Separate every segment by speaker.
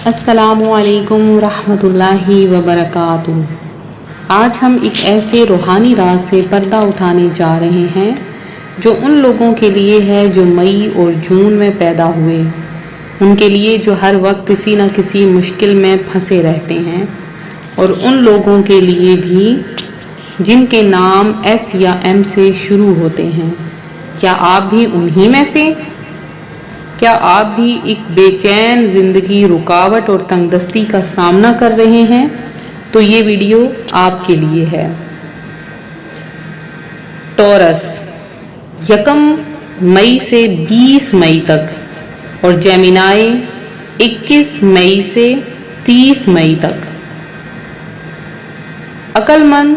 Speaker 1: السلام علیکم ورحمۃ اللہ وبرکاتہ۔ آج ہم ایک ایسے روحانی راز سے پردہ اٹھانے جا رہے ہیں جو ان لوگوں کے لیے ہے جو مئی اور جون میں پیدا ہوئے، ان کے لیے جو ہر وقت کسی نہ کسی مشکل میں پھنسے رہتے ہیں، اور ان لوگوں کے لیے بھی جن کے نام ایس یا ایم سے شروع ہوتے ہیں۔ کیا آپ بھی انہی میں سے؟ کیا آپ بھی ایک بے چین زندگی، رکاوٹ اور تنگ دستی کا سامنا کر رہے ہیں؟ تو یہ ویڈیو آپ کے لیے ہے۔ ٹورس 1 مئی سے 20 مئی تک اور جیمینائی 21 مئی سے 30 مئی تک۔ عقل مند،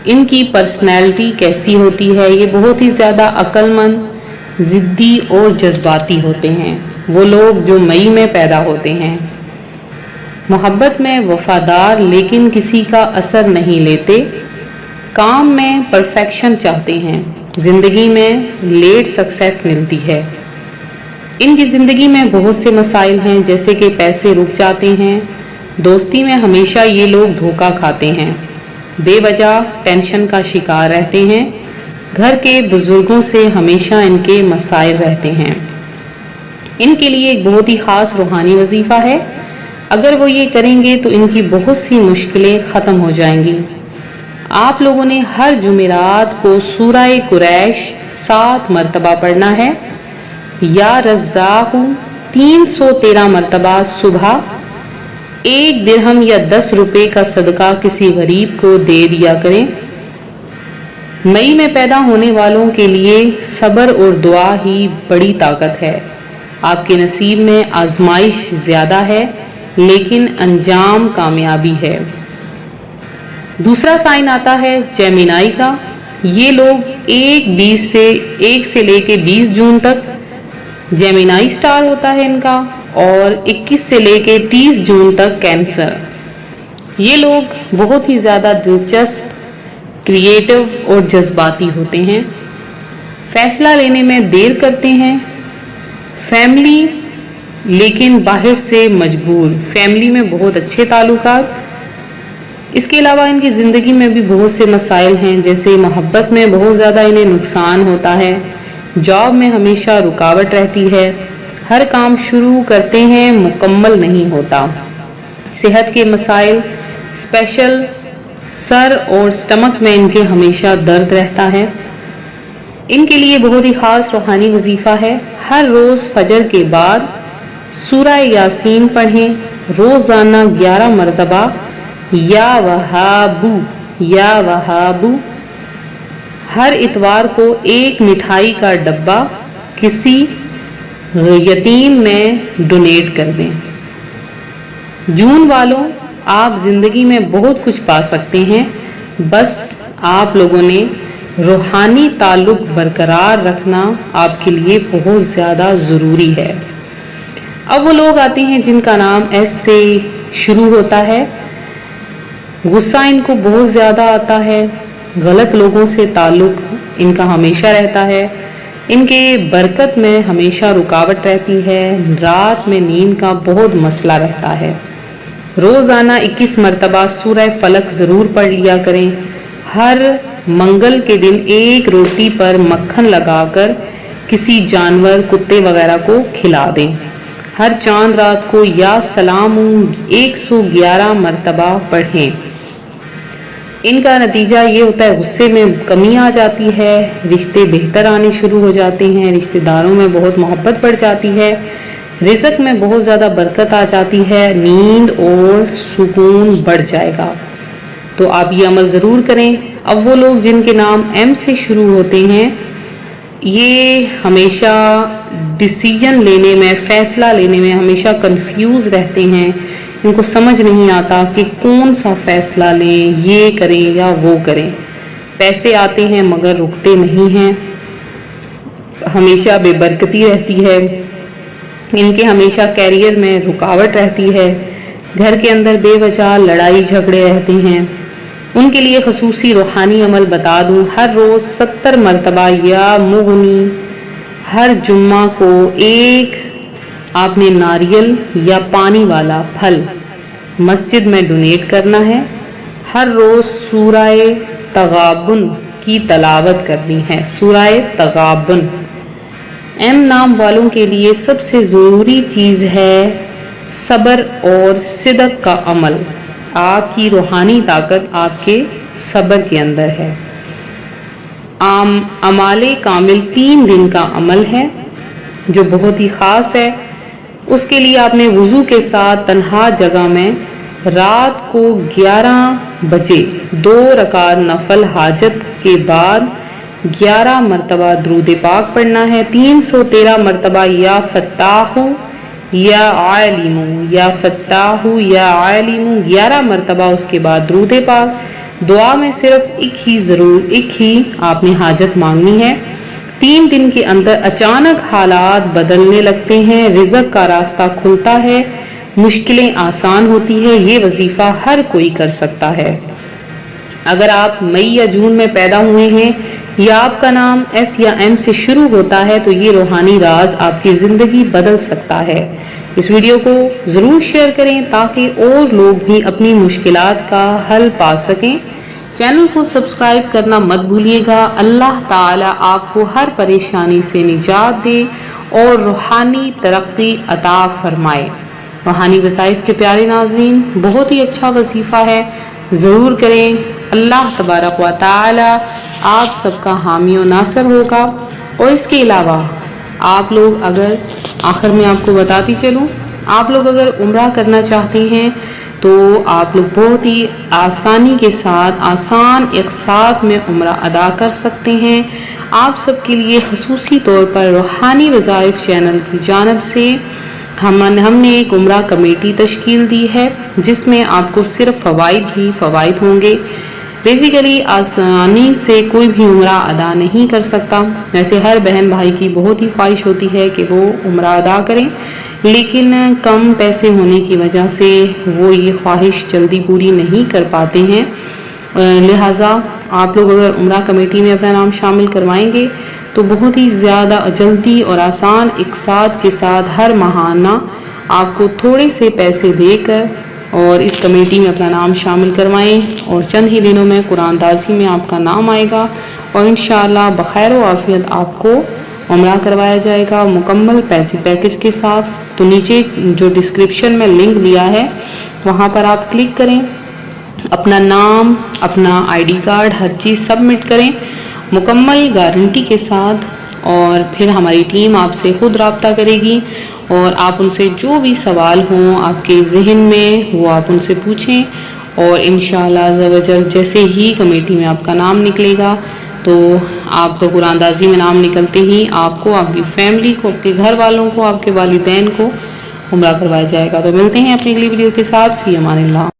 Speaker 1: ان کی پرسنالٹی کیسی ہوتی ہے؟ یہ بہت ہی زیادہ عقل مند، ضدی اور جذباتی ہوتے ہیں۔ وہ لوگ جو مئی میں پیدا ہوتے ہیں، محبت میں وفادار لیکن کسی کا اثر نہیں لیتے، کام میں پرفیکشن چاہتے ہیں، زندگی میں لیٹ سکسیس ملتی ہے۔ ان کی زندگی میں بہت سے مسائل ہیں، جیسے کہ پیسے رک جاتے ہیں، دوستی میں ہمیشہ یہ لوگ دھوکہ کھاتے ہیں، بے وجہ ٹینشن کا شکار رہتے ہیں، گھر کے بزرگوں سے ہمیشہ ان کے مسائل رہتے ہیں۔ ان کے لیے ایک بہت ہی خاص روحانی وظیفہ ہے، اگر وہ یہ کریں گے تو ان کی بہت سی مشکلیں ختم ہو جائیں گی۔ آپ لوگوں نے ہر جمعرات کو سورہ قریش 7 مرتبہ پڑھنا ہے۔ یا رزاق 313 مرتبہ صبح 1 درہم یا 10 روپے کا صدقہ کسی غریب کو دے دیا کریں۔ مئی میں پیدا ہونے والوں کے لیے صبر اور دعا ہی بڑی طاقت ہے۔ آپ کے نصیب میں آزمائش زیادہ ہے لیکن انجام کامیابی ہے۔ دوسرا سائن آتا ہے جیمینائی کا۔ یہ لوگ 1 سے لے کے 20 جون تک جیمینائی سٹار ہوتا ہے ان کا، اور 21 سے لے کے 30 جون تک کینسر۔ یہ لوگ بہت ہی زیادہ دلچسپ، کریٹو اور جذباتی ہوتے ہیں، فیصلہ لینے میں دیر کرتے ہیں، فیملی لیکن باہر سے مجبور، فیملی میں بہت اچھے تعلقات۔ اس کے علاوہ ان کی زندگی میں بھی بہت سے مسائل ہیں، جیسے محبت میں بہت زیادہ انہیں نقصان ہوتا ہے، جاب میں ہمیشہ رکاوٹ رہتی ہے، ہر کام شروع کرتے ہیں مکمل نہیں ہوتا، صحت کے مسائل، اسپیشل سر اور سٹمک میں ان کے ہمیشہ درد رہتا ہے۔ ان کے لیے بہت ہی خاص روحانی وظیفہ ہے، ہر روز فجر کے بعد سورہ یاسین پڑھیں، روزانہ 11 مرتبہ یا وہابو یا وہابو۔ ہر اتوار کو 1 مٹھائی کا ڈبہ کسی یتیم میں ڈونیٹ کر دیں۔ جون والوں، آپ زندگی میں بہت کچھ پا سکتے ہیں، بس آپ لوگوں نے روحانی تعلق برقرار رکھنا آپ کے لیے بہت زیادہ ضروری ہے۔ اب وہ لوگ آتے ہیں جن کا نام ایس سے شروع ہوتا ہے۔ غصہ ان کو بہت زیادہ آتا ہے، غلط لوگوں سے تعلق ان کا ہمیشہ رہتا ہے، ان کے برکت میں ہمیشہ رکاوٹ رہتی ہے، رات میں نیند کا بہت مسئلہ رہتا ہے۔ روزانہ 21 مرتبہ سورہ فلق ضرور پڑھ لیا کریں۔ ہر منگل کے دن 1 روٹی پر مکھن لگا کر کسی جانور، کتے وغیرہ کو کھلا دیں۔ ہر چاند رات کو یا سلام 111 مرتبہ پڑھیں۔ ان کا نتیجہ یہ ہوتا ہے غصے میں کمی آ جاتی ہے، رشتے بہتر آنے شروع ہو جاتے ہیں، رشتہ داروں میں بہت محبت بڑھ جاتی ہے، رزق میں بہت زیادہ برکت آ جاتی ہے، نیند اور سکون بڑھ جائے گا۔ تو آپ یہ عمل ضرور کریں۔ اب وہ لوگ جن کے نام ایم سے شروع ہوتے ہیں، یہ ہمیشہ ڈیسیژن لینے میں، فیصلہ لینے میں ہمیشہ کنفیوز رہتے ہیں، ان کو سمجھ نہیں آتا کہ کون سا فیصلہ لیں، یہ کریں یا وہ کریں۔ پیسے آتے ہیں مگر رکتے نہیں ہیں، ہمیشہ بے برکتی رہتی ہے، ان کے ہمیشہ کیریئر میں رکاوٹ رہتی ہے، گھر کے اندر بے وجہ لڑائی جھگڑے رہتے ہیں۔ ان کے لیے خصوصی روحانی عمل بتا دوں، ہر روز 70 مرتبہ یا مغنی، ہر جمعہ کو 1 آپ نے ناریل یا پانی والا پھل مسجد میں ڈونیٹ کرنا ہے۔ ہر روز سورہ تغابن کی تلاوت کرنی ہے، سورہ تغابن۔ ایم نام والوں کے لیے سب سے ضروری چیز ہے صبر اور صدق کا عمل۔ آپ کی روحانی طاقت آپ کے صبر کے اندر ہے۔ اعمال کامل 3 دن کا عمل ہے جو بہت ہی خاص ہے۔ اس کے لیے آپ نے وضو کے ساتھ تنہا جگہ میں رات کو 11 بجے 2 رکعت نفل حاجت کے بعد 11 مرتبہ درود پاک پڑھنا ہے۔ 313 مرتبہ یا فتاح یا عالم یا فتاح یا عالم 11 مرتبہ اس کے بعد درود پاک۔ دعا میں صرف ایک ہی آپ نے حاجت مانگنی ہے۔ 3 دن کے اندر اچانک حالات بدلنے لگتے ہیں، رزق کا راستہ کھلتا ہے، مشکلیں آسان ہوتی ہے۔ یہ وظیفہ ہر کوئی کر سکتا ہے۔ اگر آپ مئی یا جون میں پیدا ہوئے ہیں یا آپ کا نام ایس یا ایم سے شروع ہوتا ہے تو یہ روحانی راز آپ کی زندگی بدل سکتا ہے۔ اس ویڈیو کو ضرور شیئر کریں تاکہ اور لوگ بھی اپنی مشکلات کا حل پا سکیں۔ چینل کو سبسکرائب کرنا مت بھولیے گا۔ اللہ تعالیٰ آپ کو ہر پریشانی سے نجات دے اور روحانی ترقی عطا فرمائے۔ روحانی وظائف کے پیارے ناظرین، بہت ہی اچھا وظیفہ ہے، ضرور کریں۔ اللہ تبارک و تعالیٰ آپ سب کا حامی و ناصر ہوگا۔ اور اس کے علاوہ آپ لوگ اگر آخر میں آپ کو بتاتی چلوں، آپ لوگ اگر عمرہ کرنا چاہتے ہیں تو آپ لوگ بہت ہی آسانی کے ساتھ آسان اقساط میں عمرہ ادا کر سکتے ہیں۔ آپ سب کے لیے خصوصی طور پر روحانی وظائف چینل کی جانب سے ہم نے ایک عمرہ کمیٹی تشکیل دی ہے جس میں آپ کو صرف فوائد ہی فوائد ہوں گے۔ بیسیکلی آسانی سے کوئی بھی عمرہ ادا نہیں کر سکتا۔ ویسے ہر بہن بھائی کی بہت ہی خواہش ہوتی ہے کہ وہ عمرہ ادا کریں، لیکن کم پیسے ہونے کی وجہ سے وہ یہ خواہش جلدی پوری نہیں کر پاتے ہیں۔ لہٰذا آپ لوگ اگر عمرہ کمیٹی میں اپنا نام شامل کروائیں گے تو بہت ہی زیادہ جلدی اور آسان اقساط کے ساتھ ہر ماہانہ آپ کو تھوڑے سے پیسے دے کر اور اس کمیٹی میں اپنا نام شامل کروائیں، اور چند ہی دنوں میں قرآن دازی میں آپ کا نام آئے گا اور انشاءاللہ بخیر و عافیت آپ کو عمرہ کروایا جائے گا مکمل پیکج کے ساتھ۔ تو نیچے جو ڈسکرپشن میں لنک دیا ہے وہاں پر آپ کلک کریں، اپنا نام، اپنا آئی ڈی کارڈ، ہر چیز سبمٹ کریں مکمل گارنٹی کے ساتھ، اور پھر ہماری ٹیم آپ سے خود رابطہ کرے گی اور آپ ان سے جو بھی سوال ہوں آپ کے ذہن میں وہ آپ ان سے پوچھیں، اور انشاءاللہ عز و جل جیسے ہی کمیٹی میں آپ کا نام نکلے گا تو آپ کا قرآن دازی میں نام نکلتے ہی آپ کو، آپ کی فیملی کو، آپ کے گھر والوں کو، آپ کے والدین کو عمرہ کروایا جائے گا۔ تو ملتے ہیں اپنی اگلی ویڈیو کے ساتھ، فی امان اللہ۔